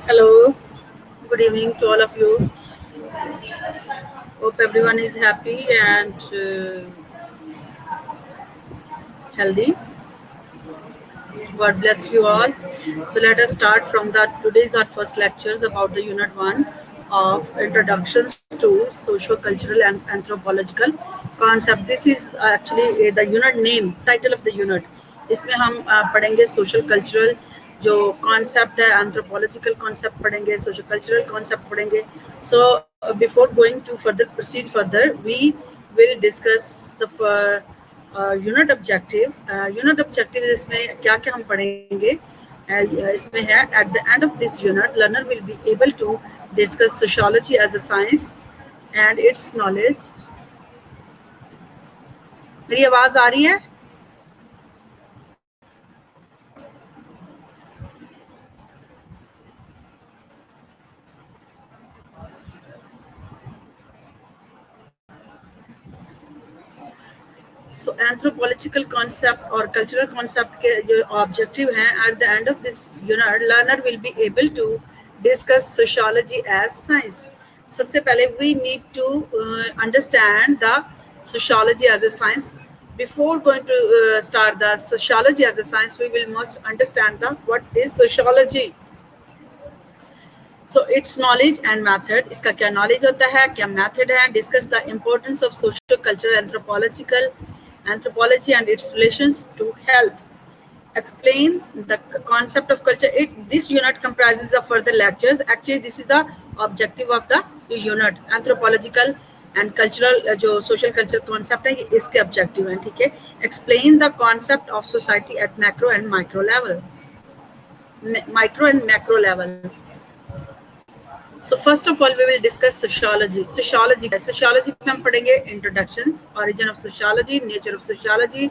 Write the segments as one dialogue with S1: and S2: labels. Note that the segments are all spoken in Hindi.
S1: Hello, good evening to all of you. Hope everyone is happy and healthy. God bless you all. So let us start from that. Today's our first lectures about the unit 1 of introductions to socio-cultural and anthropological concept. This is actually the unit name, title of the unit. इसमें हम पढ़ेंगे social cultural जो concept है, anthropological concept पढ़ेंगे, social cultural concept पढ़ेंगे. So before going to proceed further, we will discuss the unit objectives. Unit objective इसमें क्या क्या हम पढ़ेंगे इसमें है at the end of this unit learner will be able to discuss sociology as a science and its knowledge. मेरी आवाज आ रही है? So anthropological concept or cultural concept के जो objective हैं at the end of this unit learner will be able to discuss sociology as science. सबसे पहले we need to understand the sociology as a science. Before going to start the sociology as a science, we will must understand the what is sociology. So its knowledge and method. इसका क्या knowledge होता है, क्या method है. Discuss the importance of socio-cultural anthropology and its relations to health. Explain the concept of culture. This unit comprises of further lectures. Actually, this is the objective of the unit. Anthropological and cultural जो social culture concept है, ये इसके objective हैं, ठीक है. Explain the concept of society at macro and micro level. Micro and macro level. So first of all, we will discuss sociology. Sociology में हम पढ़ेंगे introductions, origin of sociology, nature of sociology,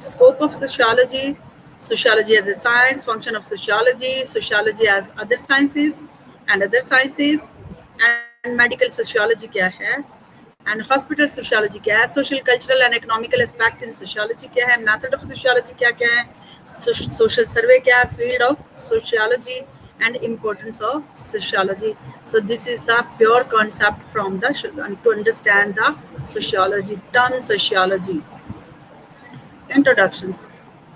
S1: scope of sociology, sociology as a science, function of sociology, sociology as other sciences and other sciences, and medical sociology क्या है, and hospital sociology क्या है, social, cultural and economical aspect in sociology क्या है, method of sociology क्या क्या है, social survey क्या है, field of sociology and importance of sociology. So this is the pure concept from the to understand the sociology term. Sociology introductions.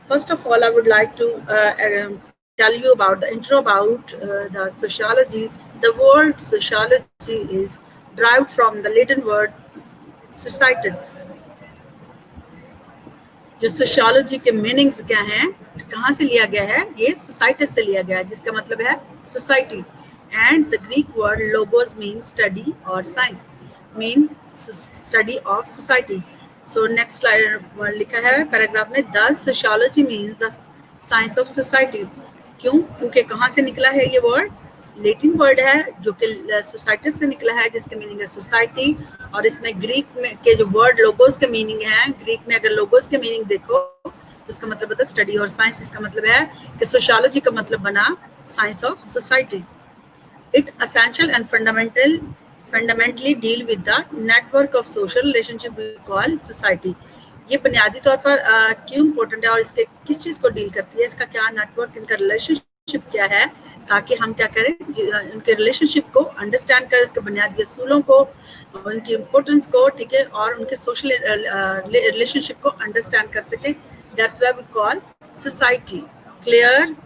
S1: First of all, I would like to tell you about the intro about the sociology. The word sociology is derived from the Latin word societas. जो सोशियोलॉजी के मीनिंग्स क्या हैं, कहाँ से लिया गया है, ये सोसाइटी से लिया गया है, जिसका मतलब है society. And the Greek word logos mean study और science mean study of society. So next slide लिखा है पैराग्राफ में, the sociology means the science of society. क्यों? क्योंकि कहाँ से निकला है ये वर्ड, लेटिन वर्ड है जो कि सोसाइटी से निकला है, जिसके मीनिंग है सोसाइटी. और इसमें ग्रीक में के जो वर्ड लोगोस के मीनिंग है, ग्रीक में अगर लोगोस के मीनिंग देखो तो इसका मतलब होता है स्टडी और साइंस. इसका मतलब है कि सोशियोलॉजी का मतलब बना science of society. It essential and fundamentally deal with the network of social relationship we call society. ये बुनियादी तौर पर क्यों इम्पोर्टेंट है और इसके किस चीज़ को डील करती है, इसका क्या नेटवर्क, इनका रिलेशनशिप क्या है, ताकि हम क्या करें उनके रिलेशनशिप को अंडरस्टैंड करें, इसके बुनियादी असूलों को, उनकी इम्पोर्टेंस को, ठीक है, और उनके सोशल रिलेशनशिप को अंडरस्टैंड कर सकें. That's why we call society. Clear?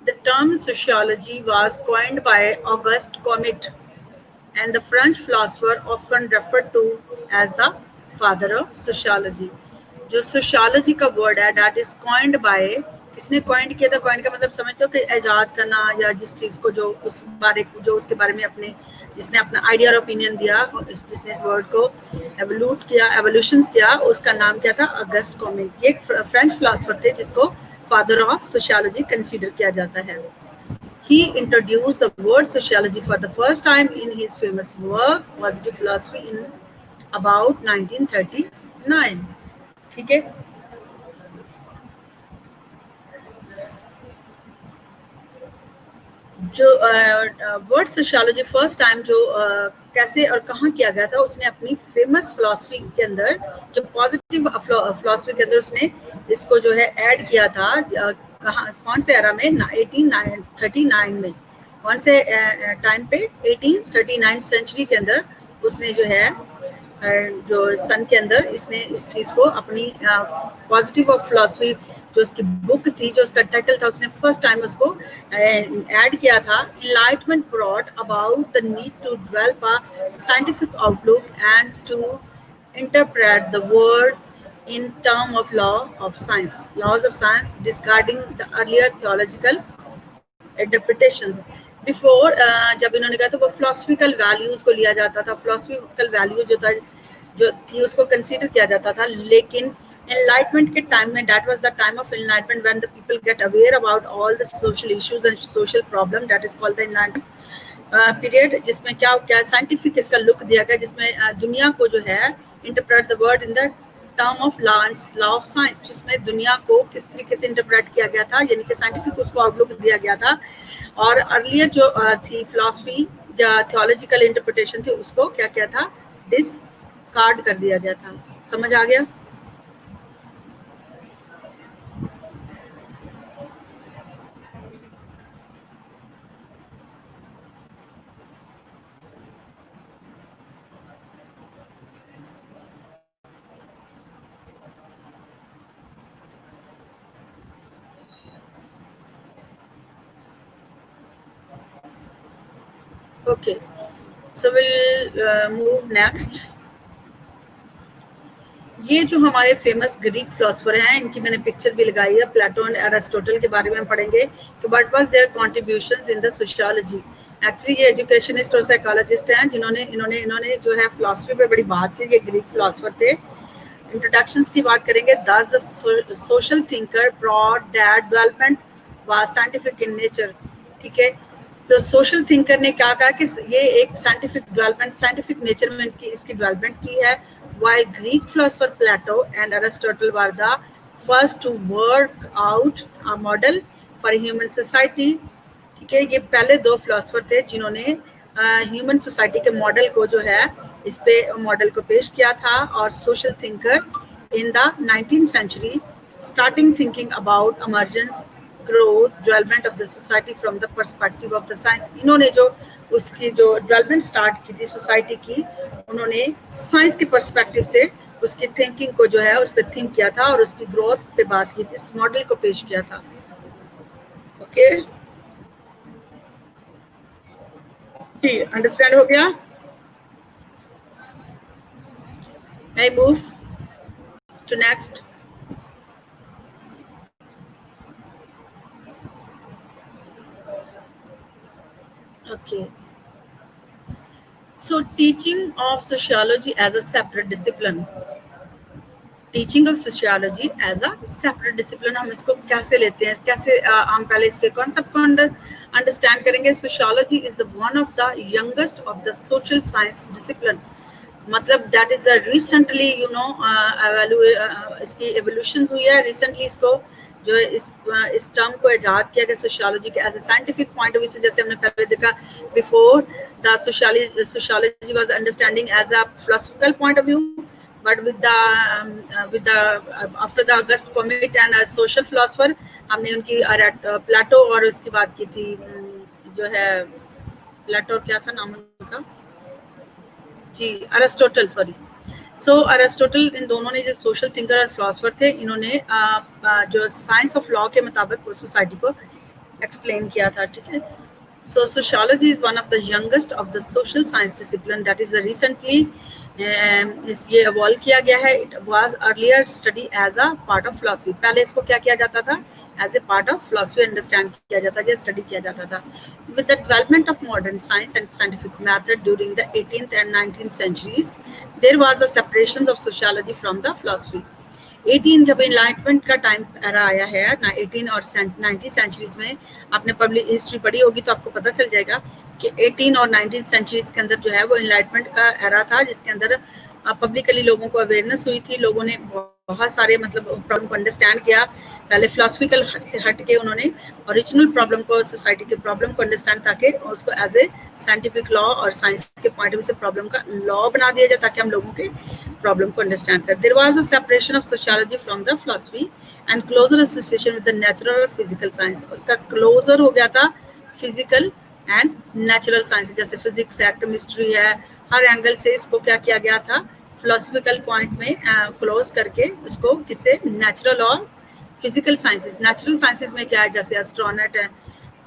S1: The term sociology was coined by Auguste Comte, and the French philosopher often referred to as the father of sociology. जो sociology का word है, that is coined by, किसने coined किया था? coined का मतलब समझते हो कि इजाद करना, या जिस चीज़ को जो उसके बारे में अपने जिसने अपना आइडिया और ओपिनियन दिया, जिसने इस वर्ड को एवोल्यूशंस किया, उसका नाम क्या था? August comet. ये एक फ्रेंच फिलोसोफर थे जिसको फादर ऑफ सोशियोलॉजी कंसीडर किया जाता है. He introduced the word sociology for the first time in his famous work Positive Philosophy in about 1939. ठीक है. जो वर्ड सोशियोलॉजी फर्स्ट टाइम जो कैसे और कहाँ किया गया था, उसने अपनी फेमस फिलॉसफी के अंदर, जो पॉजिटिव फिलॉसफी के अंदर उसने इसको जो है ऐड किया था. कहाँ, कौन से एरा में? 1839 में. कौन से टाइम पे? 1839 सेंचुरी के अंदर उसने जो है जो सन के अंदर इसने इस चीज़ को अपनी पॉजिटिव ऑफ फिलॉसफी जो उसकी बुक थी, जो उसका टाइटल था, उसने फर्स्ट टाइम उसको ऐड किया था. Enlightenment brought about the need to develop a scientific outlook and to interpret the world in terms of laws of science, discarding the earlier theological interpretations. Before जब इन्होंने कहा था वो फिलोसफिकल वैल्यूज को लिया जाता था, फिलोसफिकल वैल्यू जो थी उसको कंसीडर किया जाता था. लेकिन एनलाइटमेंट के टाइम में, that was the time of enlightenment when the people get aware about all the social issues and social problem, that is called the enlightenment period, जिसमें क्या साइंटिफिक इसका लुक दिया गया, जिसमें दुनिया को जो है interpret the word in the term of law of science, जिसमें दुनिया को किस तरीके से इंटरप्रेट किया गया था, यानी कि साइंटिफिक उसको आउटलुक दिया गया था. और अर्लियर जो थी फिलॉसफी या थियोलॉजिकल इंटरप्रिटेशन थी, उसको क्या किया था? डिसकार्ड कर दिया गया था. समझ आ गया? Okay, so we'll move next. ये जो हमारे फेमस ग्रीक फिलोसफर हैं, इनकी मैंने पिक्चर भी लगाई है. प्लेटो एंड एरिस्टोटल के बारे में हम पढ़ेंगे कि what was their contributions in the sociology. Actually ये एजुकेशनिस्ट और साइकोलॉजिस्ट हैं जिन्होंने इन्होंने जो है फिलोसफी पे बड़ी बात की. ये ग्रीक फिलोसफर थे. इंट्रोडक्शंस की बात करेंगे. दस the social thinker broad that development was scientific in nature. ठीक है. तो सोशल थिंकर ने क्या कहा कि ये एक साइंटिफिक डेवलपमेंट, साइंटिफिक नेचर में इसकी डेवलपमेंट की है. while Greek philosopher Plato and Aristotle were the first to work out a model for human society. ठीक है. ये पहले दो फिलोसफर थे जिन्होंने ह्यूमन सोसाइटी के मॉडल को जो है इस पे मॉडल को पेश किया था. और social thinker in the 19th century starting thinking about emergence, growth, development of the society from the perspective of the science. इन्होंने जो उसकी जो डेवलपमेंट स्टार्ट की थी सोसाइटी की, उन्होंने साइंस के पर्सपेक्टिव से उसकी थिंकिंग को जो है उस पर थिंक किया था और उसकी ग्रोथ पे बात की थी, इस मॉडल को पेश किया था. ओके, जी, अंडरस्टैंड हो गया? मैं move to next. Okay. So teaching of sociology as a separate discipline. Teaching of sociology as a separate discipline, हम इसको कैसे लेते हैं, कैसे हम पहले इसके कॉन्सेप्ट को अंडरस्टैंड करेंगे. Sociology is the one of the youngest of the social science discipline. मतलब दैट इज रिसेंटली इसकी एवोल्यूशन हुई है रिसेंटली. इसको जो है इस टर्म को ईजाद किया गया सोशियोलॉजी के as a scientific point of view से. जैसे हमने पहले देखा before the sociology was understanding as a philosophical point of view, but with the after the August comet and a social philosopher हमने उनकी प्लेटो और उसकी बात की थी. जो है प्लेटो, क्या था नाम उनका जी, अरिस्टोटल, सॉरी. सो अरिस्टोटल, इन दोनों ने जो सोशल थिंकर और फिलोसफर थे, इन्होंने जो साइंस ऑफ लॉ के मुताबिक सोसाइटी को एक्सप्लेन किया था. ठीक है. So sociology is one of the youngest of the social science discipline that is recently ये evolve किया गया है. It was earlier study as a part of philosophy. पहले इसको क्या किया जाता था? As a part of philosophy understand किया जाता था, study किया जाता था. With the development of modern science and scientific method during the 18th and 19th centuries, there was a separation of sociology from the philosophy. 18 जब इनलाइटमेंट का टाइम एरा आया है ना, 18 और 19 सेंचुरीज में, आपने पब्लिक हिस्ट्री पढ़ी होगी तो आपको पता चल जाएगा कि 18 और 19 सेंचुरीज के अंदर जो है वो इनलाइटमेंट का एरा था, जिसके अंदर पब्लिकली लोगों को अवेयरनेस हुई थी. लोगों ने बहुत सारे मतलब प्रॉब्लम को अंडरस्टैंड किया. पहले फिलोसफिकल से हट के उन्होंने ओरिजिनल प्रॉब्लम को, सोसाइटी के प्रॉब्लम को अंडरस्टैंड, ताकि उसको एज ए साइंटिफिक लॉ और साइंस के पॉइंट ऑफ व्यू से प्रॉब्लम का लॉ बना दिया जाए, ताकि हम लोगों के प्रॉब्लम को अंडरस्टैंड करें. There was a separation of sociology from the philosophy and closer association with the natural और फिजिकल साइंस. उसका क्लोजर हो गया था फिजिकल एंड नेचुरल साइंस. जैसे फिजिक्स है, केमिस्ट्री है, हर एंगल से इसको क्या किया गया था, फिलोसफिकल पॉइंट में क्लोज करके उसको किससे, नेचुरल और फिजिकल साइंसेस. नेचुरल साइंसेस में क्या है, जैसे एस्ट्रोनॉट है,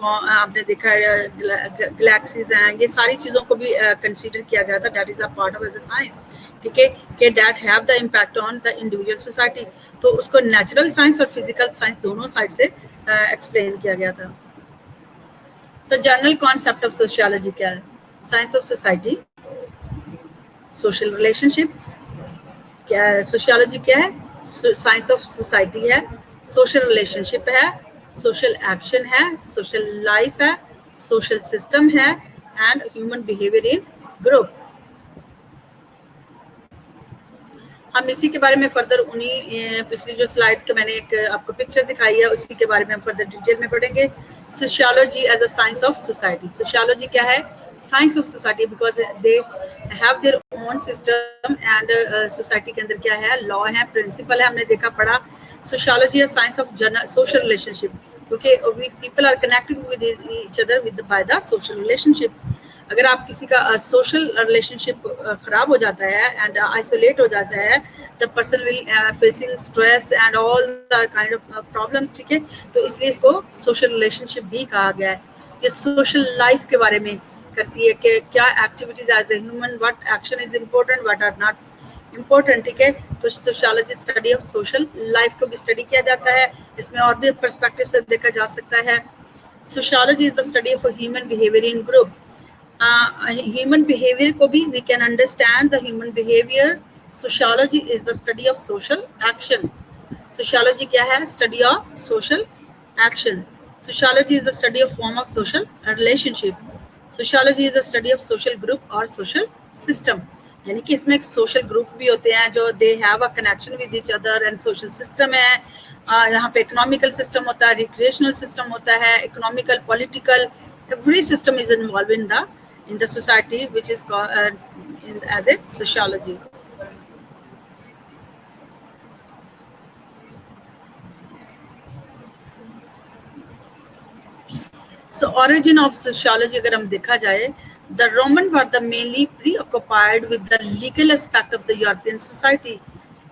S1: आपने देखा है गैलेक्सीज हैं, ये सारी चीज़ों को भी कंसीडर किया गया था. That is a part of as a science. ठीक है, कि that have the impact on the individual society. तो उसको नेचुरल साइंस और फिजिकल साइंस दोनों साइड से एक्सप्लेन किया गया था. So general concept of sociology क्या है? Science of society, social relationship. क्या है सोशियोलॉजी? क्या है? साइंस ऑफ सोसाइटी है, सोशल रिलेशनशिप है, सोशल एक्शन है, सोशल लाइफ है, सोशल सिस्टम है, and human behaviour in group. हम इसी के बारे में फर्दर उन्हीं पिछली जो स्लाइड के मैंने एक आपको पिक्चर दिखाई है, उसी के बारे में हम फर्दर डिटेल में पढ़ेंगे. Sociology as a science of society. Sociology क्या है? Science of society, because they have their own system and society के अंदर क्या है, लॉ है, प्रिंसिपल है. हमने देखा पढ़ा sociology is science of social relationship, क्योंकि people are connected with each other with by the social relationship. अगर आप किसी का सोशल रिलेशनशिप खराब हो जाता है एंड आइसोलेट हो जाता है, the person will facing stress and all the kind of problems. ठीक है, तो इसलिए इसको सोशल रिलेशनशिप भी कहा गया है. ये सोशल लाइफ के बारे में करती है कि क्या activities as a human, what action is important, what are not important. ठीक है, तो sociology study of social life को भी स्टडी किया जाता है. इसमें और भी पर्सपेक्टिव से देखा जा सकता है. Sociology is the study of human behaviour in group. Human behaviour को भी we can understand the human behaviour. Sociology is the study of social action. Sociology क्या है? Study of social action. Sociology is the study of form of social relationship. Sociology is the study of social group और सोशल सिस्टम. यानी कि इसमें एक सोशल ग्रुप भी होते हैं जो they have a connection with each other, and social system है. यहाँ पे इकोनॉमिकल सिस्टम होता है, रिक्रिएशनल सिस्टम होता है, economical, political, every system is involve in the society, which is called as a sociology. So origin of sociology अगर हम देखा जाए, the Roman were the mainly preoccupied with the legal aspect of the European society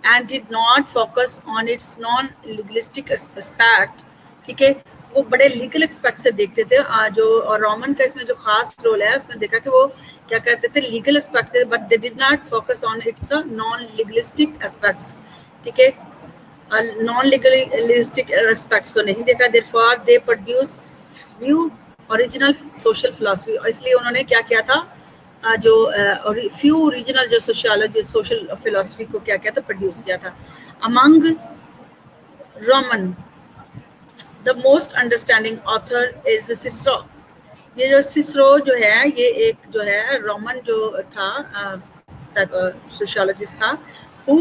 S1: and did not focus on its non-legalistic aspect. ठीक है, वो बड़े लीगल एस्पेक्ट से देखते थे. जो और रोमन का इसमें जो खास रोल है, उसमें देखा कि वो क्या कहते थे, लीगल एस्पेक्ट से, but they did not focus on it's non legalistic aspects. ठीक है, नॉन लीगलिस्टिक एस्पेक्ट्स को नहीं देखा. Therefore they produce few original social philosophy. इसलिए उन्होंने क्या किया था, जो फ्यू ओरिजिनल जो सोशियोलॉजी सोशल फिलॉसफी को क्या किया था, प्रोड्यूस किया था. Among Roman the most understanding author is Cicero. ये जो सिसरो जो है ये एक जो है रोमन जो था सोशियोलॉजिस्ट था, who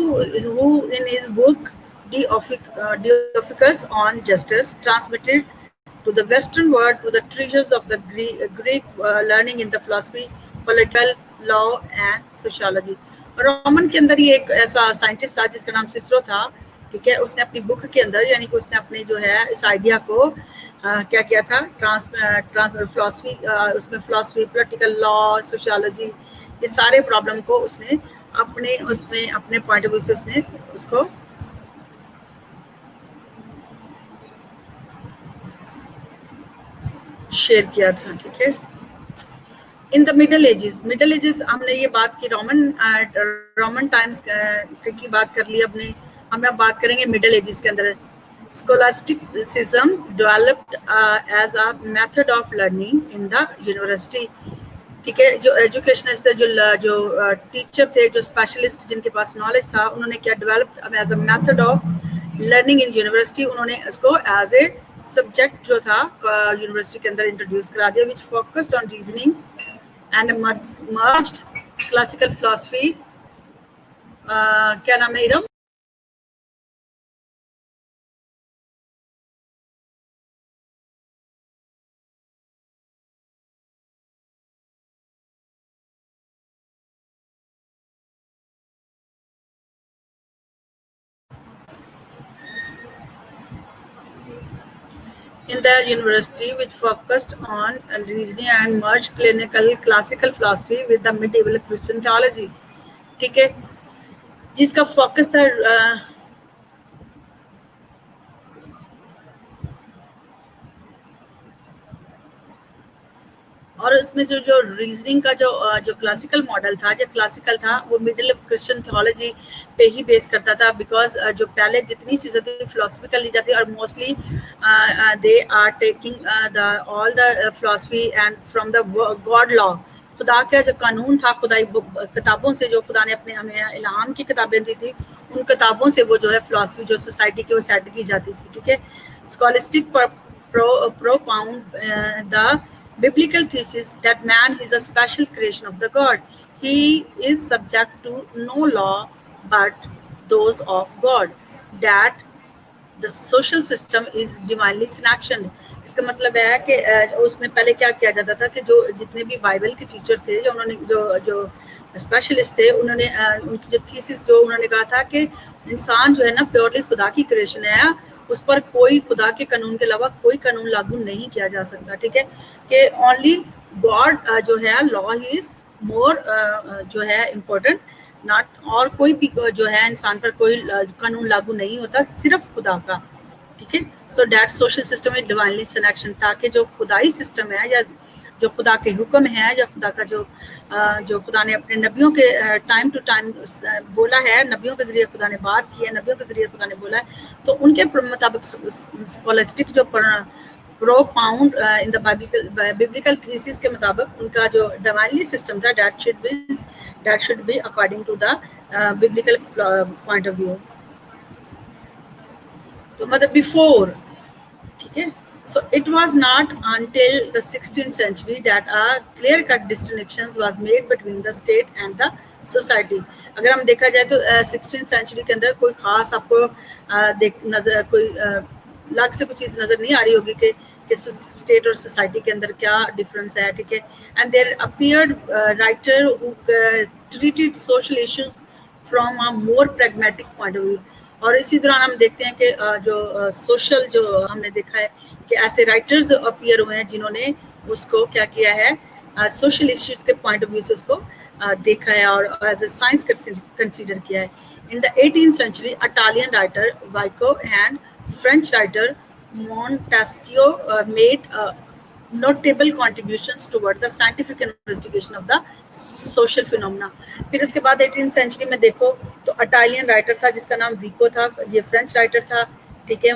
S1: in his book De Officus on Justice transmitted to the Western world to the treasures of the Greek learning in the philosophy, political, law and sociology. Roman के अंदर ही एक ऐसा साइंटिस्ट था जिसका नाम सिसरो था, ठीक है। उसने अपनी बुक के अंदर यानी कि उसने अपने जो है इस आइडिया को क्या किया था, फिलोसफी, उसमें फिलोसफी, पॉलिटिकल लॉ, सोशियोलॉजी, ये सारे प्रॉब्लम को उसने अपने उसमें अपने पॉइंट ऑफ व्यू से उसने उसको शेयर किया था, ठीक है। इन द मिडल एजेस हमने ये बात की, रोमन टाइम्स की बात कर ली अपने, हम अब बात करेंगे मिडल एजेस के अंदर। Scholasticism developed as a method of learning in the university, ठीक है। जो एजुकेशनिस्ट थे, जो टीचर थे, जो स्पेशलिस्ट जिनके पास नॉलेज था, उन्होंने क्या develop as a method of learning in university, उन्होंने इसको एज ए सब्जेक्ट जो था यूनिवर्सिटी के अंदर इंट्रोड्यूस करा दिया, which focused on reasoning and merged classical philosophy. क्या नाम है Iram? In the university, which focused on reasoning and merged classical philosophy with the medieval Christian theology, ठीक है, जिसका फोकस था और उसमें जो रीजनिंग का जो क्लासिकल मॉडल था, जो क्लासिकल था, वो मिडिल क्रिश्चियन थियोलॉजी पे ही बेस करता था, बिकॉज जो पहले जितनी चीज़ें थी फिलोसफिकल ली जाती और mostly they are taking all the philosophy and from the god law, खुदा का जो कानून था, खुदाई किताबों से, जो खुदा ने अपने हमें इल्हाम की किताबें दी थी, उन किताबों से वो जो है फिलोसफी जो सोसाइटी की वो सेट की जाती थी, ठीक है। Scholastic propound the biblical thesis that man is a special creation of the God. He is subject to no law but those of God. That the social system is divinely sanctioned. इसका मतलब है कि उसमें पहले क्या किया जाता था कि जो जितने भी बाइबल के टीचर थे, जो उन्होंने जो स्पेशलिस्ट थे, उन्होंने उनकी जो थीसिस जो उन्होंने कहा था कि इंसान जो है ना प्योरली खुदा की क्रिएशन है, उस पर कोई खुदा के कानून के अलावा कोई कानून लागू नहीं किया जा सकता, ठीक है। कि ओनली गॉड जो है लॉ ही इज मोर जो है इम्पोर्टेंट, नॉट, और कोई भी जो है इंसान पर कोई कानून लागू नहीं होता, सिर्फ खुदा का, ठीक है। So that social system is divinely selection, ताकि जो खुदाई सिस्टम है या जो खुदा के हुक्म है या खुदा का जो खुदा ने अपने नबियों के टाइम टू टाइम बोला है, नबियों के जरिए खुदा ने बात की है, नबियों के जरिए खुदा ने बोला है, तो उनके मुताबिक स्कॉलिस्टिक जो propound in the biblical thesis के मुताबिक उनका जो डिवाइनली सिस्टम था, that should be according to the biblical point of view. तो मतलब बिफोर, ठीक है। So it was not until the 16th century that a clear-cut distinction was made between the state and the society. अगर हम देखा जाए तो 16th century के अंदर कोई खास आपको नजर कोई अलग से कुछ चीज़ नजर नहीं आ रही होगी कि स्टेट और सोसाइटी के अंदर क्या डिफरेंस है, ठीक है। And there appeared writer who treated social issues from a more pragmatic point of view. और इसी दौरान हम देखते हैं कि जो सोशल जो हमने देखा है कि ऐसे राइटर्स अपीयर हुए हैं जिन्होंने उसको क्या किया है, सोशल इश्यूज के पॉइंट ऑफ व्यू से उसको देखा है और एज ए साइंस कंसीडर किया है। In the 18th century, Italian writer Vico and French writer Montesquieu made notable contributions toward the scientific investigation of the social phenomena. फिर उसके बाद 18th century में देखो तो इटालियन राइटर था जिसका नाम विको था, ये फ्रेंच राइटर था, ठीक है।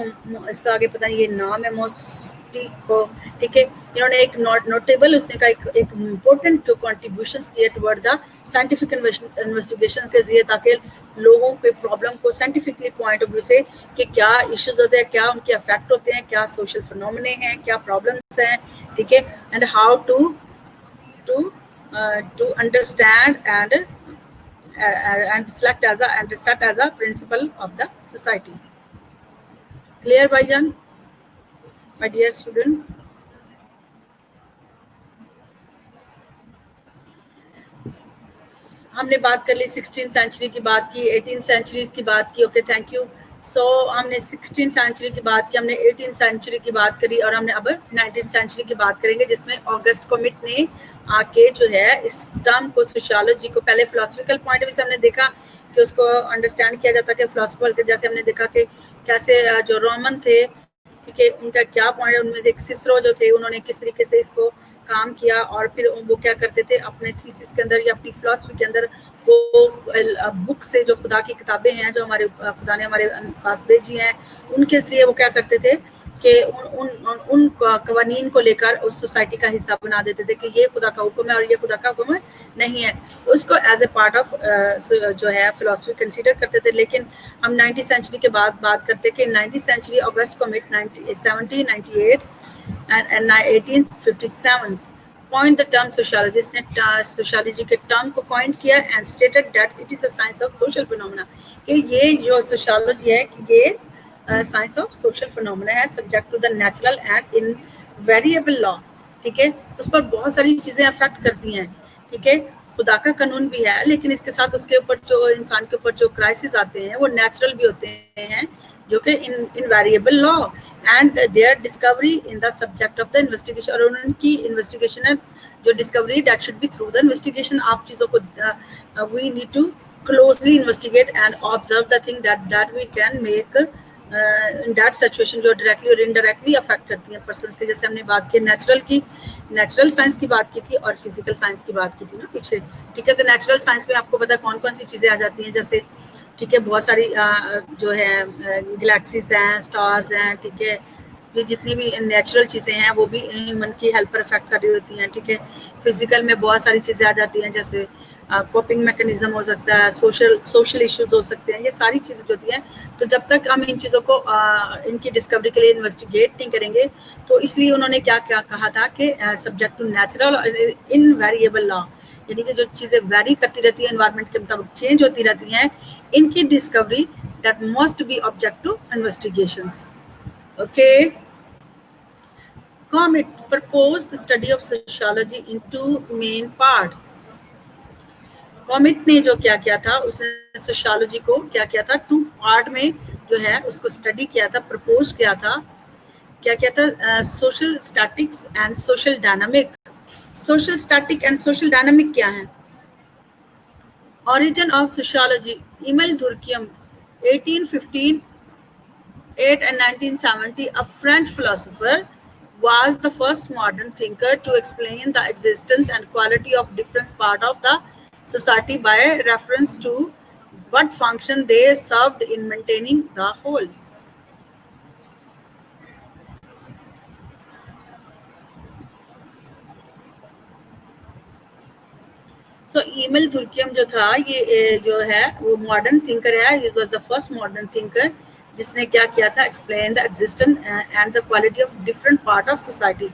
S1: इसका आगे पता नहीं ये नाम है मोस्टिको, ठीक है। इन्होंने एक नोटेबल उसने का एक इम्पोर्टेंट जो कॉन्ट्रीब्यूशंस किए टुवर्ड द साइंटिफिक इन्वेस्टिगेशन के जरिए, ताकि लोगों के प्रॉब्लम को साइंटिफिकली पॉइंट ऑफ व्यू से कि क्या इश्यूज होते हैं, क्या उनके अफेक्ट होते हैं, क्या सोशल फिनोमेने हैं, क्या प्रॉब्लम्स हैं, ठीक है, and how to understand and select as a and set as a principle of the society. Clear, Bhaijan, my dear student? हमने बात कर ली 16 सेंचुरी की बात की, 18 सेंचुरीज की बात की. Okay, thank you. सो हमने 16 सेंचुरी की बात की, हमने 18 सेंचुरी की बात करी, और हमने अब 19 सेंचुरी की बात करेंगे, जिसमें ऑगस्ट कॉमेट ने आके जो है इस टर्म को, सोशियोलॉजी को, पहले फिलोसफिकल पॉइंट ऑफ व्यू से हमने देखा कि उसको अंडरस्टैंड किया जाता है, फिलोसफर के जैसे हमने देखा कि कैसे जो रोमन थे, ठीक है, उनका क्या पॉइंट है, उनमें से एक सिसरो जो थे, उन्होंने किस तरीके से इसको काम किया, और फिर वो क्या करते थे अपने थीसिस के अंदर या अपनी फिलॉसफी के अंदर, वो बुक से, जो खुदा की किताबें हैं, जो हमारे खुदा ने हमारे पास भेजी हैं, उनके जरिए वो क्या करते थे कि उन कवानीन को लेकर उस सोसाइटी का हिस्सा बना देते थे कि ये खुदा का हुक्म है और ये खुदा का हुक्म नहीं है, उसको एज ए पार्ट ऑफ जो है फिलोसफी कंसीडर करते थे. लेकिन हम 19वीं सेंचुरी के बाद बात करते हैं कि 19वीं century Auguste Comte 1798 and 1857 coined the term sociology. इसने सोशियोलॉजी के टर्म को कॉइन किया and stated that it is a science of social phenomena, कि ये जो सोशियोलॉजी है ये साइंस ऑफ सोशल फिनोमेना है, subject to the natural and invariable law. ठीक है, उस पर बहुत सारी चीजें अफेक्ट करती हैं. ठीक है, खुदा का कानून भी है, लेकिन इसके साथ उसके ऊपर जो इंसान के ऊपर जो क्राइसिस आते हैं वो नेचुरल भी होते हैं, जो कि invariable law and their discovery in the subject of the investigation. और उनकी इन्वेस्टिगेशन है जो discovery that should be through the investigation. आप चीज़ों को we need to closely investigate and observe the thing that we can make in that situation, जो डायरेक्टली और इनडायरेक्टली अफेक्ट करती हैं पर्सन्स के. जैसे हमने बात की नेचुरल साइंस की बात की थी और फिजिकल साइंस की बात की थी ना पीछे. ठीक है, तो नेचुरल साइंस में आपको पता है कौन कौन सी चीज़ें आ जाती हैं, जैसे ठीक है बहुत सारी जो है गैलेक्सीज हैं, स्टार्स हैं. ठीक है, ये जितनी भी नेचुरल चीज़ें हैं वो भी ह्यूमन की हेल्थ पर अफेक्ट कर रही होती हैं. ठीक है, फिजिकल में बहुत सारी चीज़ें आ जाती हैं, जैसे कोपिंग मैकेनिज्म हो सकता है, सोशल इश्यूज हो सकते हैं, ये सारी चीज़ें जो होती हैं. तो जब तक हम इन चीज़ों को इनकी डिस्कवरी के लिए इन्वेस्टिगेट नहीं करेंगे, तो इसलिए उन्होंने क्या क्या कहा था कि सब्जेक्ट टू नेचुरल और इनवेरिएबल लॉ, यानी कि जो चीज़ें वेरी करती रहती है, एनवायरनमेंट के मुताबिक चेंज होती रहती हैं, इनकी discovery that must be object to investigations. Okay, Comet proposed the study of sociology in two main parts. Comet ने जो क्या किया था, उसने सोशियोलॉजी को क्या किया था, 2 पार्ट में जो है उसको स्टडी किया था, प्रपोज किया था. क्या किया था, social statics and social dynamic. Social static and social dynamic क्या है? Origin of sociology. Emile Durkheim, 1858 and 1970, a French philosopher, was the first modern thinker to explain the existence and quality of different parts of the society by reference to what function they served in maintaining the whole. So Emile Durkheim जो था, ये जो है वो मॉडर्न थिंकर है. He was the first modern thinker जिसने क्या किया था, explain the existence and the quality of different part of society.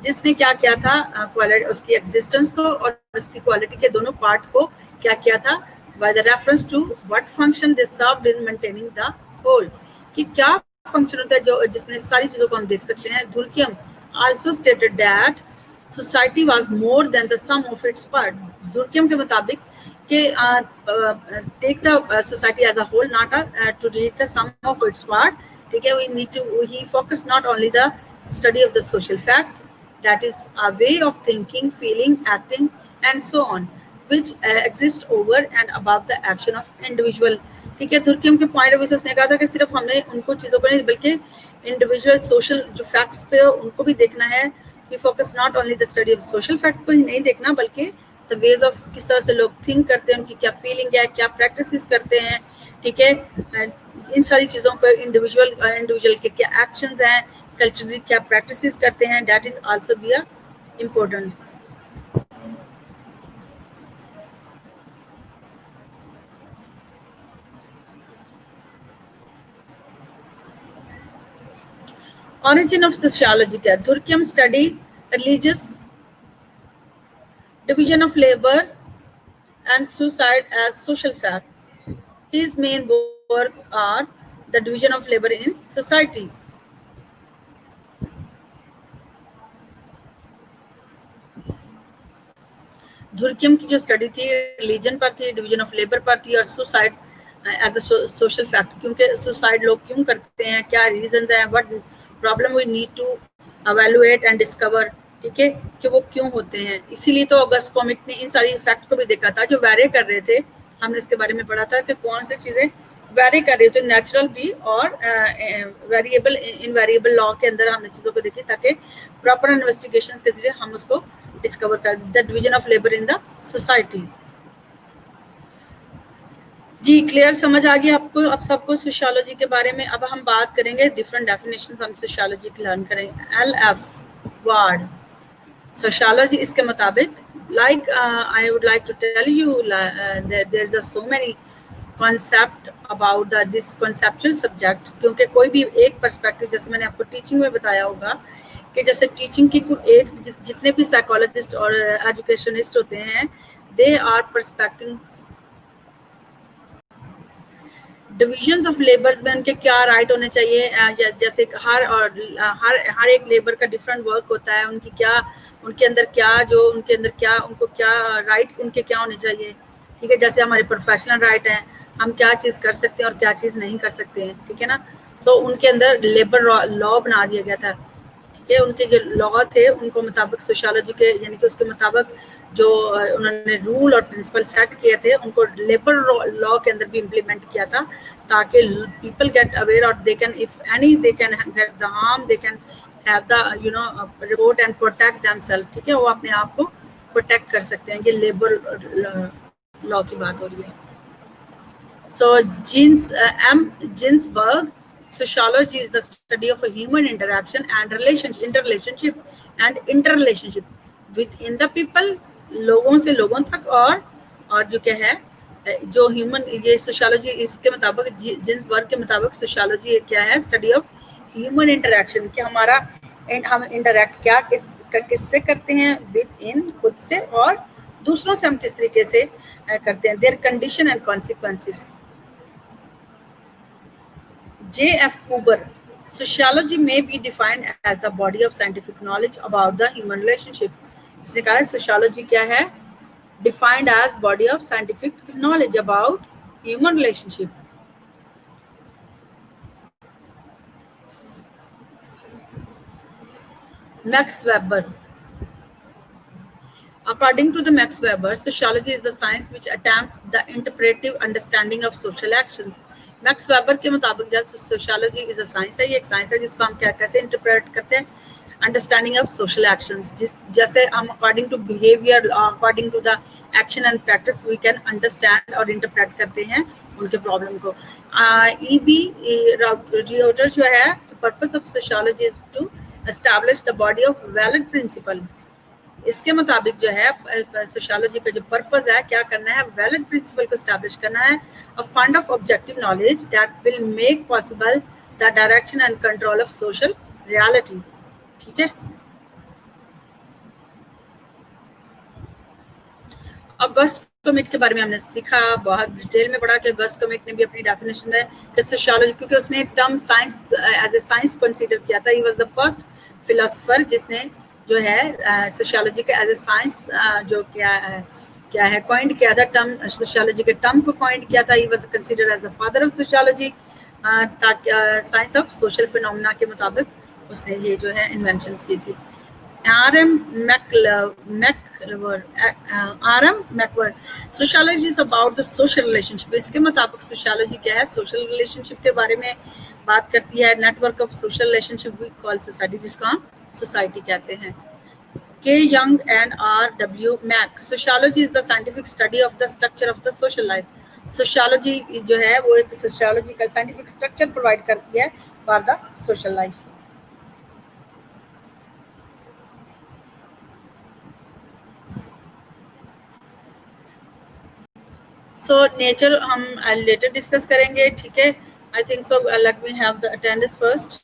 S1: जिसने क्या किया था, क्वालिटी उसकी एग्जिस्टेंस को और उसकी क्वालिटी के दोनों पार्ट को क्या किया था, by the reference to what function they served in maintaining the whole, कि क्या फंक्शन होता है जो जिसमें सारी चीज़ों को हम देख सकते हैं. Durkheim also stated that society was more than the sum of its part. Durkheim के मुताबिक कि take the society as a whole, not to read the sum of its part. ठीक है, we need to he focus not only the study of the social fact, that is a way of thinking, feeling, acting and so on which exist over and above the action of individual. ठीक है, दुर्कियम के पॉइंट ऑफ व्यू से उसने कहा था कि सिर्फ हमने उनको चीज़ों को नहीं बल्कि इंडिविजुअल सोशल जो फैक्ट्स पे उनको भी देखना है. We focus not only the study of social fact को ही नहीं देखना, बल्कि द वेज ऑफ किस तरह से लोग थिंक करते हैं, उनकी क्या फीलिंग है, क्या प्रैक्टिस करते हैं. ठीक है, इन सारी चीज़ों को इंडिविजुअल के क्या एक्शंस हैं, कल्चरली क्या प्रैक्टिस करते हैं, that is also be a important. Origin of sociology क्या? Durkheim studied religious, division of labor, and suicide as social facts. His main work are the division of labor in society. धुरकियम की जो स्टडी थी रिलीजन पर थी, डिवीजन ऑफ लेबर पर थी, और suicide as a social fact, क्योंकि सुसाइड लोग क्यों करते हैं, क्या रीजंस हैं, what problem we need to evaluate and discover, ठीक है, कि वो क्यों होते हैं। इसीलिए तो अगस्त कॉमिट ने इन सारी फैक्ट को भी देखा था जो वैरी कर रहे थे। हमने इसके बारे में पढ़ा था कि कौन सी चीजें वैरी कर रही थे, नेचुरल भी और वेरिएबल इनवेरिएबल लॉ के अंदर हमने चीजों को देखी, ताकि प्रॉपर इन्वेस्टिगेशन के जरिए हम उसको डिस्कवर कर the division of labour in the society. जी क्लियर, समझ आ गई आपको अब सबको सोशियोलॉजी के बारे में। अब हम बात करेंगे डिफरेंट डेफिनेशंस हम सोशियोलॉजी की लर्न करेंगे। LF वर्ड सोशियोलॉजी, इसके मुताबिक like I would like to tell you that there's so many concept about this conceptual subject, क्योंकि कोई भी एक पर्सपेक्टिव, जैसे मैंने आपको टीचिंग में बताया होगा कि जैसे टीचिंग की कोई एक, जितने भी साइकोलॉजिस्ट और एजुकेशनिस्ट होते हैं, they are perspective divisions of labours में उनके क्या राइट होने चाहिए, जैसे हर एक लेबर का डिफरेंट वर्क होता है, उनकी क्या, उनके अंदर क्या, जो उनके अंदर क्या, उनको क्या राइट उनके क्या होने चाहिए, ठीक है, जैसे हमारे प्रोफेशनल राइट हैं, हम क्या चीज़ कर सकते हैं और क्या चीज़ नहीं कर सकते हैं, ठीक है ना। सो उनके अंदर लेबर लॉ बना दिया गया था, ठीक है, उनके जो लॉ थे उनको मुताबिक सोशियोलॉजी के, यानी कि उसके मुताबिक जो उन्होंने रूल और प्रिंसिपल सेट किए थे, उनको लेबर लॉ के अंदर भी इम्प्लीमेंट किया था, ताकि पीपल गेट अवेयर और they can, if any they can get the harm, they can have the report and protect themself, ठीक है, वो अपने आप को प्रोटेक्ट कर सकते हैं। ये लेबर लॉ की बात हो रही है। सो M. Ginsberg, sociology is the study of a human interaction and interrelationship within the people, लोगों से लोगों तक, और जो क्या है, जो ह्यूमन, ये सोशियोलॉजी, इसके मुताबिक जिन्सबर्ग के मुताबिक सोशियोलॉजी क्या है, स्टडी ऑफ ह्यूमन इंटरेक्शन, कि हम इंटरेक्ट क्या किससे करते हैं, विद इन, खुद से, और दूसरों से हम किस तरीके से करते हैं, there condition and consequences. J.F. Cooper, sociology may be defined as the body of scientific knowledge about the human relationship. इसने कहा है sociology क्या है, defined as body of scientific knowledge about human relationship. Max Weber, according to the Max Weber, sociology is the science which attempt the interpretive understanding of social actions. Max weber के मुताबिक जैसे सोशियोलॉजी इज अ साइंस है, ये एक साइंस है जिसको हम क्या कैसे इंटरप्रेट करते हैं, अंडरस्टैंडिंग ऑफ सोशल एक्शंस, जैसे हम according to behaviour, according to the action and practice we can understand और इंटरप्रेट करते हैं उनके प्रॉब्लम को। E.B. रियोटर जो है, the purpose of sociology is to establish the body of valid principle. इसके मुताबिक जो है सोशियोलॉजी का जो पर्पस है, क्या करना है, वैलिड प्रिंसिपल को स्टैब्लिश करना है, a fund of objective knowledge that will make possible the direction and control of social reality, ठीक है। अगस्त कमिट के बारे में हमने सीखा, बहुत डिटेल में पढ़ा कि अगस्त कमिट ने भी अपनी डेफिनेशन है कि सोशियोलॉजी, क्योंकि उसने term science as a science consider किया था, he was the first philosopher जिसने जो है सोशियोलॉजी के एज ए साइंस जो क्या है कॉइंड किया था, टर्म सोशियोलॉजी के टर्म को कॉइंड किया था, he was considered as the father of sociology, ताकि साइंस ऑफ सोशल फिनोमेना के मुताबिक उसने ये जो है इन्वेंशंस की थी। R.M. McWhirter, sociology is about the social relationship. इसके मुताबिक सोशियोलॉजी क्या है, सोशल रिलेशनशिप के बारे में बात करती है, network of social relationship we call society, जिसको हम सोसाइटी कहते हैं। K. Young and R.W. Mack, sociology is the scientific study of the structure of the social life. Sociology जो है वो एक सोशियोलॉजी का साइंटिफिक स्ट्रक्चर प्रोवाइड करती है for the social life. So nature हम लेटर डिस्कस करेंगे, ठीक है। I think so, let me have the attendance first.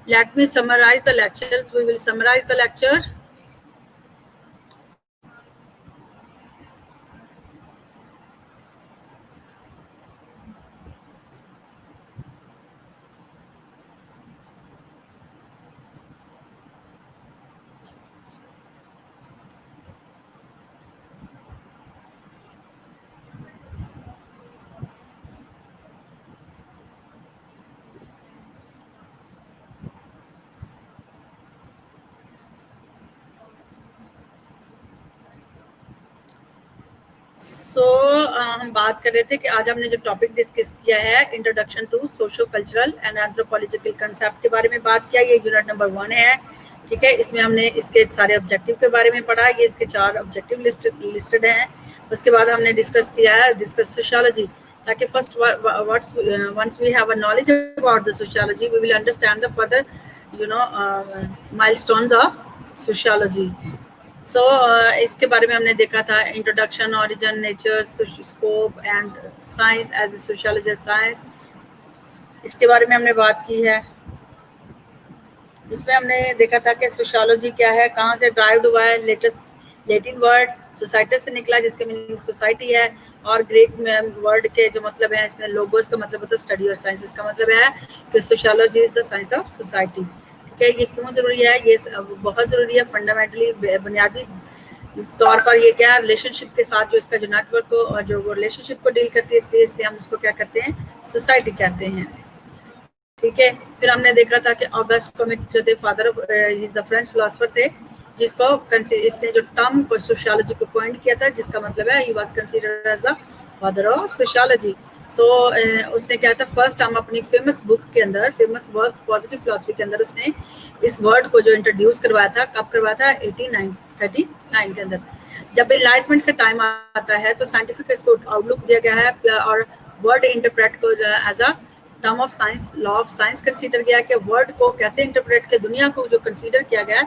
S1: Let me summarize the lectures. We will summarize the lecture. हम बात कर रहे थे कि आज हमने जो टॉपिक डिस्कस किया है, introduction to socio cultural and anthropological concept के बारे में बात किया। ये यूनिट नंबर 1 है, ठीक है। इसमें हमने इसके सारे ऑब्जेक्टिव के बारे में पढ़ा। ये इसके 4 ऑब्जेक्टिव लिस्टेड हैं। उसके बाद हमने डिस्कस किया है सोशियोलॉजी, ताकि first once we have a knowledge about the sociology we will understand the further milestones of sociology. इसके बारे में हमने देखा था introduction, origin, nature, scope and science as a sociology science. इसके बारे में हमने बात की है। इसमें हमने देखा था कि सोशियोलॉजी क्या है, कहाँ से ड्राइव्ड हुआ है। लैटिन वर्ड सोसाइटी से निकला, जिसके मीनिंग सोसाइटी है, और ग्रीक वर्ड के जो मतलब है, इसमें लोगोस का मतलब होता है स्टडी और साइंस। इसका मतलब है कि sociology is the science of society, ठीक है। ये क्यों जरूरी है? ये बहुत जरूरी है, फंडामेंटली बुनियादी तौर पर। ये क्या है, रिलेशनशिप के साथ जो इसका जो नेटवर्क को और जो वो रिलेशनशिप को डील करती है, इसलिए हम उसको क्या करते हैं, सोसाइटी कहते हैं, ठीक है। फिर हमने देखा था कि ऑगस्ट कॉमेट जो थे, father of is the French philosopher थे, जिसको इसने जो टर्म को सोशियोलॉजी को कॉइंड किया था, जिसका मतलब है he was considered as the father of sociology. उसने क्या था, फर्स्ट हम अपनी फेमस बुक के अंदर, फेमस वर्क पॉजिटिव फिलोसफी के अंदर उसने इस वर्ड को जो इंट्रोड्यूस करवाया था, कब करवाया था, 1839 के अंदर। जब इनलाइटमेंट का टाइम आता है तो साइंटिफिक इसको आउटलुक दिया गया है, और वर्ड इंटरप्रेट को as a term of science, law of science consider किया कि वर्ड को कैसे इंटरप्रेट किया, दुनिया को जो कंसीडर किया गया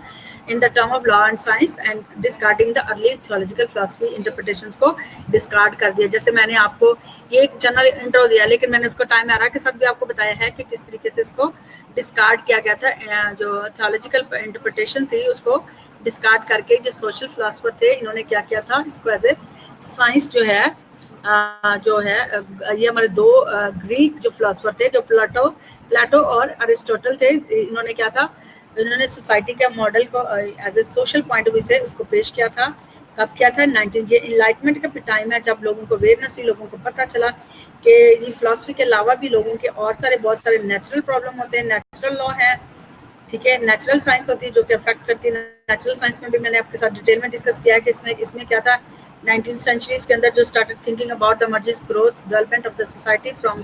S1: in the term of law and science, and discarding the early theological philosophy interpretations को डिस्कार्ड कर दिया। जैसे मैंने आपको ये एक जनरल इंट्रो दिया, लेकिन मैंने उसको टाइम एरा के साथ भी आपको बताया है कि किस तरीके से इसको डिस्कार्ड किया गया था। जो थियोलॉजिकल इंटरप्रिटेशन थी उसको डिस्कार्ड करके जो सोशल फिलोसफर थे, इन्होंने क्या किया था, इसको एज ए साइंस जो है ये हमारे 2 ग्रीक जो फिलोसफर थे, जो प्लेटो और अरिस्टोटल थे। इन्होंने क्या था, इन्होंने सोसाइटी के मॉडल को as a social point of view से उसको पेश किया था। कब किया था? 19 ये इनलाइटमेंट का टाइम है, जब लोगों को अवेयरनेस हुई, लोगों को पता चला कि ये फिलोसफी के अलावा भी लोगों के और बहुत सारे नेचुरल प्रॉब्लम होते हैं, नेचुरल लॉ है, ठीक है, नेचुरल साइंस होती है जो कि अफेक्ट करती है। नेचुरल साइंस में भी मैंने आपके साथ डिटेल में डिस्कस किया है कि इसमें क्या था, 19th सेंचुरीज के अंदर जो started thinking about the merges growth development of the society from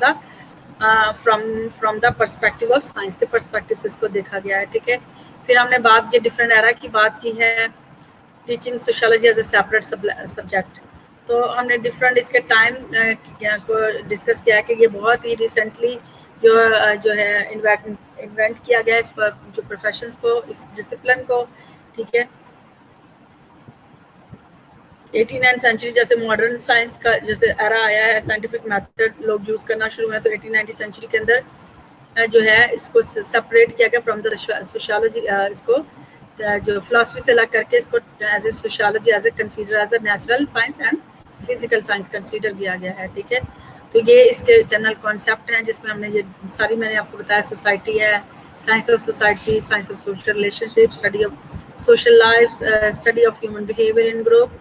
S1: the perspective of science के पर्सपेक्टिव से इसको देखा गया है, ठीक है। फिर हमने बात ये डिफरेंट एरा की बात की है, teaching sociology as a separate subject. तो हमने डिफरेंट इसके टाइम को डिस्कस किया है कि ये बहुत ही रिसेंटली जो है इन्वेंट किया गया इस पर, जो प्रोफेशंस को, इस डिसिप्लिन को, ठीक है। 18th सेंचुरी जैसे मॉडर्न साइंस का जैसे एरा आया है, साइंटिफिक मेथड लोग यूज करना शुरू हुए, तो 1890 सेंचुरी के अंदर जो है इसको सेपरेट किया गया फ्रॉम द सोशियोलॉजी, इसको जो फिलोसफी से अलग करके इसको as a sociology as a consider as a natural science and physical science consider किया गया है, ठीक है। तो ये इसके जनरल कॉन्सेप्ट हैं, जिसमें हमने ये सारी मैंने आपको बताया। सोसाइटी है, science of society, science of social relationship, study of social life, study of human behaviour in group.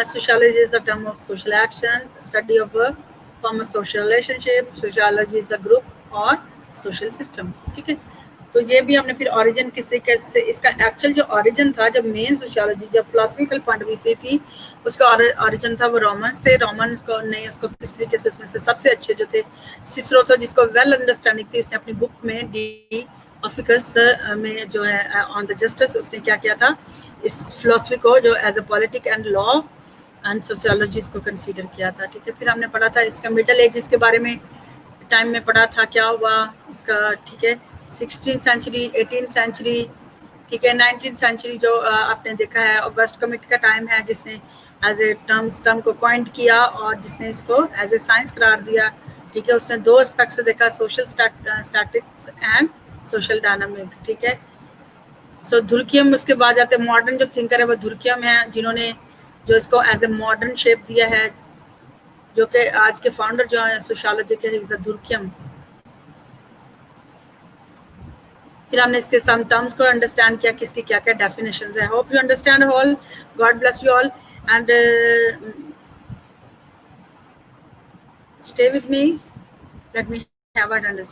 S1: Sociology is the term of social action, study of a form of social relationship. Sociology is the group or social system, ठीक है। तो ये भी हमने फिर ऑरिजिन किस तरीके से, इसका एक्चुअल जो ऑरिजिन था, जब मेन सोशियोलॉजी जब फिलोसफिकल पॉइंट ऑफ व्यू से थी, उसका ऑरिजिन था वो रोमन्स थे। रोमन्स को ने उसको किस तरीके से, उसमें से सबसे अच्छे जो थे सिसरो था, जिसको वेल अंडरस्टैंडिंग थी। उसने अपनी बुक में डी ऑफिकस में जो है ऑन द जस्टिस, उसने क्या किया था, इस फिलोसफी को जो as a politic and law and sociology को कंसीडर किया था, ठीक है। फिर हमने पढ़ा था इसका मिडल एज के बारे में, टाइम में पढ़ा था क्या हुआ इसका, ठीक है। 16th सेंचुरी, 18th सेंचुरी, ठीक है। 19th सेंचुरी जो आपने देखा है, ऑगस्ट कमिट का टाइम है, जिसने एज ए टर्म को पॉइंट किया और जिसने इसको एज ए साइंस करार दिया, ठीक है। उसने 2 एस्पेक्ट से देखा, social statics and social dynamic, ठीक है। सो धुरकियम उसके बाद जाते हैं, मॉडर्न जो थिंकर है वो धुरकियम है, जिन्होंने जो इसको एज ए मॉडर्न शेप दिया है, जो कि आज के फाउंडर जो है सोशियोलॉजी के, इज द धुरकियम। फिर हमने इसके सम टर्म्स को अंडरस्टैंड किया, किसकी क्या क्या डेफिनेशंस है। Hope you understand all, God bless you all, and stay with me, let me have a done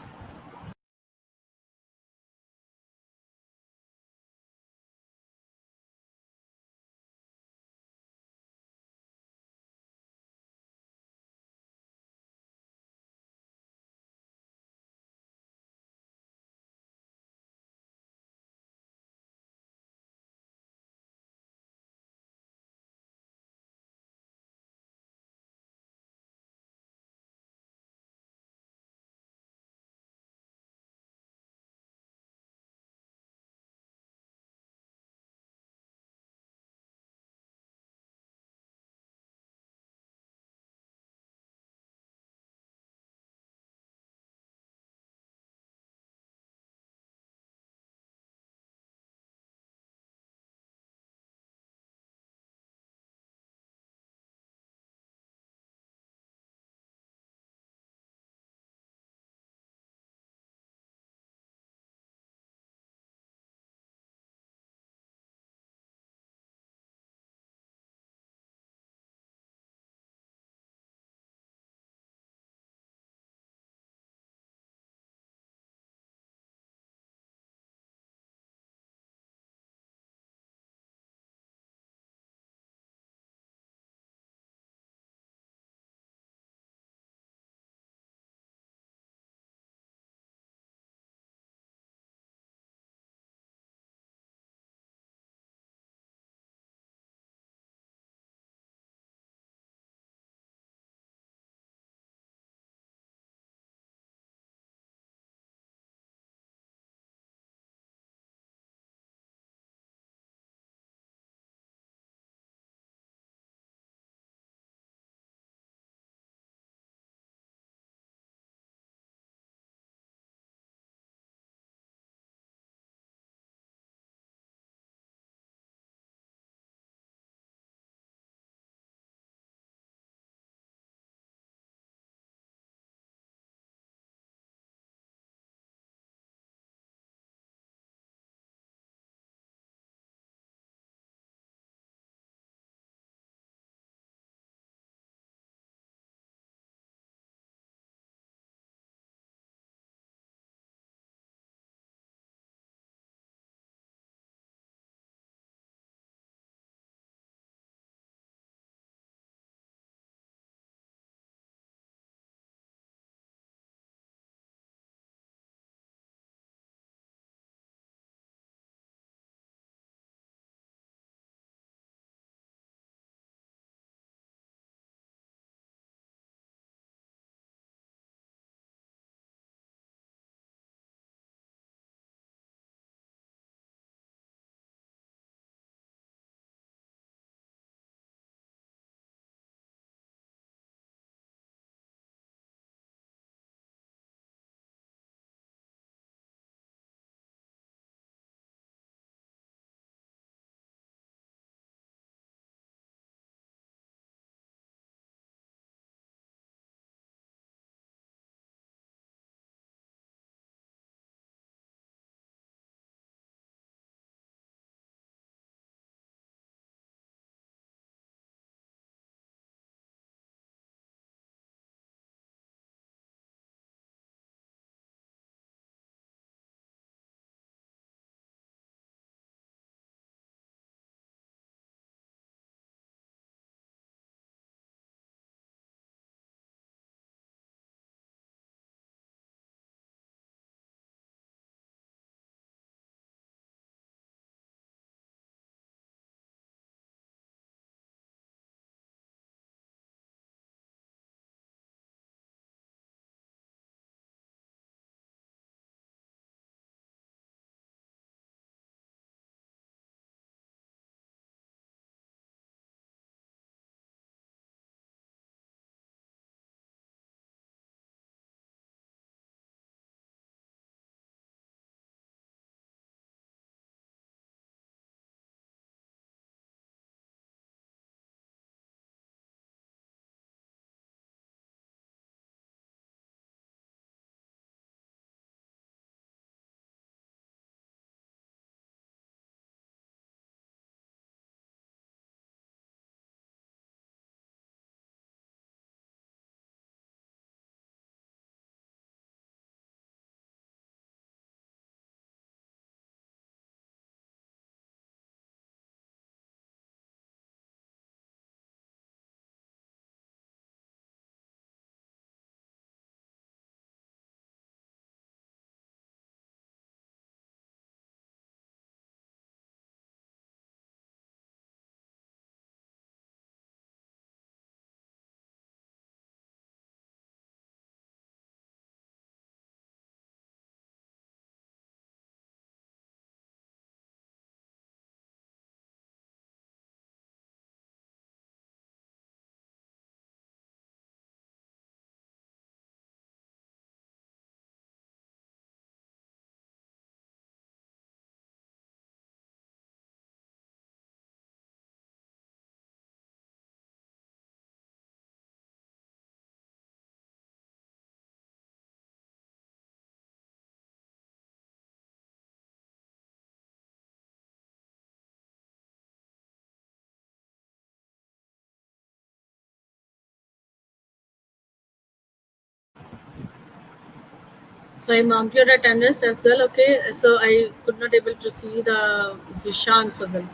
S1: So I marked your attendance as well. Okay, so I could not able to see the Zishan Fazal.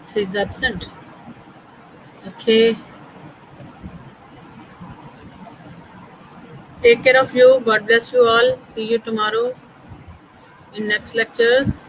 S1: So he's absent. Okay. Take care of you. God bless you all. See you tomorrow in next lectures.